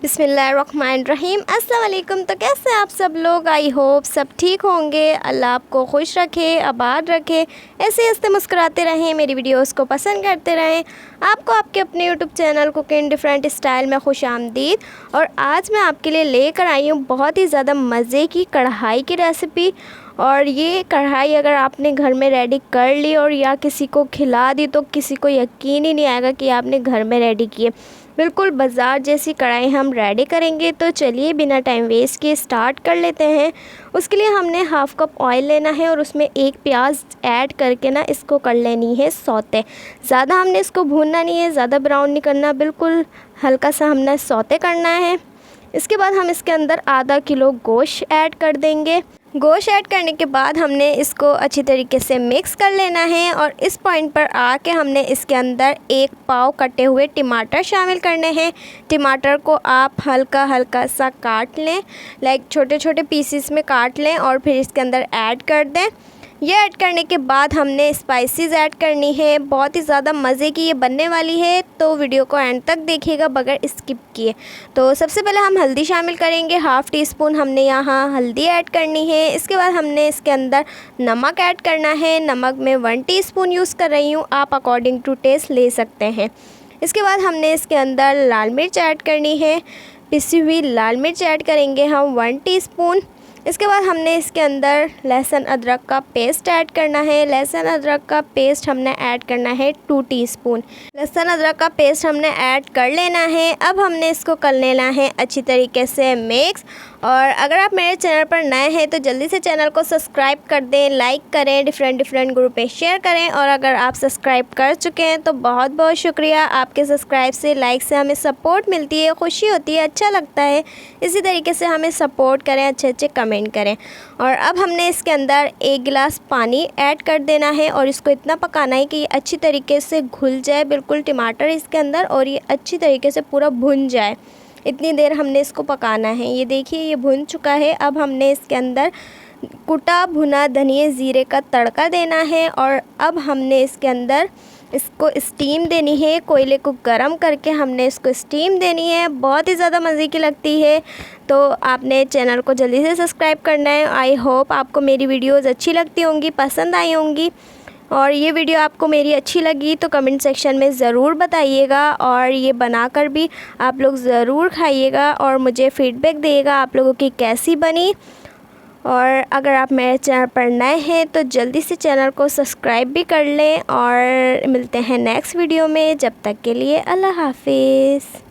बिस्मिल्लाहिर्रहमानिर्रहीम। अस्सलाम वालेकुम। तो कैसे हैं आप सब लोग? आई होप सब ठीक होंगे। अल्लाह आपको खुश रखे, आबाद रखे, ऐसे हंसते मुस्कुराते रहें, मेरी वीडियोस को पसंद करते रहें। आपको आपके अपने YouTube channel cooking different style में खुश आमदीद। और आज मैं आपके लिए लेकर आई हूँ बहुत ही ज़्यादा मज़े की कढ़ाई की रेसिपी। और ये कढ़ाई अगर आपने घर में रेडी कर ली और या किसी को खिला दी तो किसी को यकीन ही नहीं आएगा कि आपने घर में रेडी किए। बिल्कुल बाज़ार जैसी कढ़ाई हम रेडी करेंगे। तो चलिए बिना टाइम वेस्ट किए स्टार्ट कर लेते हैं। उसके लिए हमने हाफ़ कप ऑयल लेना है और उसमें एक प्याज ऐड करके ना इसको कर लेनी है सौते। ज़्यादा हमने इसको भूनना नहीं है, ज़्यादा ब्राउन नहीं करना, बिल्कुल हल्का सा हमने सौते करना है। इसके बाद हम इसके अंदर आधा किलो गोश्त ऐड कर देंगे। गोश्त ऐड करने के बाद हमने इसको अच्छी तरीके से मिक्स कर लेना है। और इस पॉइंट पर आके हमने इसके अंदर एक पाव कटे हुए टमाटर शामिल करने हैं। टमाटर को आप हल्का हल्का सा काट लें, लाइक छोटे छोटे पीसेस में काट लें और फिर इसके अंदर ऐड कर दें। ये ऐड करने के बाद हमने स्पाइसेस ऐड करनी है। बहुत ही ज़्यादा मज़े की ये बनने वाली है, तो वीडियो को एंड तक देखिएगा बगैर स्किप किए। तो सबसे पहले हम हल्दी शामिल करेंगे। हाफ़ टी स्पून हमने यहाँ हल्दी ऐड करनी है। इसके बाद हमने इसके अंदर नमक ऐड करना है। नमक में 1 टीस्पून यूज़ कर रही हूँ, आप अकॉर्डिंग टू टेस्ट ले सकते हैं। इसके बाद हमने इसके अंदर लाल मिर्च ऐड करनी है। पिसी हुई लाल मिर्च ऐड करेंगे हम 1 टीस्पून। इसके बाद हमने इसके अंदर लहसुन अदरक का पेस्ट ऐड करना है। लहसुन अदरक का पेस्ट हमने ऐड करना है 2 टीस्पून। लहसुन अदरक का पेस्ट हमने ऐड कर लेना है। अब हमने इसको कर लेना है अच्छी तरीके से मिक्स। और अगर आप मेरे चैनल पर नए हैं तो जल्दी से चैनल को सब्सक्राइब कर दें, लाइक करें, डिफरेंट ग्रुप में शेयर करें। और अगर आप सब्सक्राइब कर चुके हैं तो बहुत बहुत शुक्रिया। आपके सब्सक्राइब से, लाइक से हमें सपोर्ट मिलती है, खुशी होती है, अच्छा लगता है। इसी तरीके से हमें सपोर्ट करें, अच्छे अच्छे कमेंट करें। और अब हमने इसके अंदर 1 गिलास पानी ऐड कर देना है और इसको इतना पकाना है कि ये अच्छी तरीके से घुल जाए, बिल्कुल टमाटर इसके अंदर, और ये अच्छी तरीके से पूरा भुन जाए। इतनी देर हमने इसको पकाना है। ये देखिए ये भुन चुका है। अब हमने इसके अंदर कुटा भुना धनिया ज़ीरे का तड़का देना है। और अब हमने इसके अंदर इसको स्टीम देनी है। कोयले को गरम करके हमने इसको स्टीम देनी है। बहुत ही ज़्यादा मज़े की लगती है। तो आपने चैनल को जल्दी से सब्सक्राइब करना है। आई होप आपको मेरी वीडियोज़ अच्छी लगती होंगी, पसंद आई होंगी। और ये वीडियो आपको मेरी अच्छी लगी तो कमेंट सेक्शन में ज़रूर बताइएगा। और ये बनाकर भी आप लोग ज़रूर खाइएगा और मुझे फ़ीडबैक दिएगा आप लोगों की कैसी बनी। और अगर आप मेरे चैनल पर नए हैं तो जल्दी से चैनल को सब्सक्राइब भी कर लें। और मिलते हैं नेक्स्ट वीडियो में। जब तक के लिए अल्लाह हाफिज़।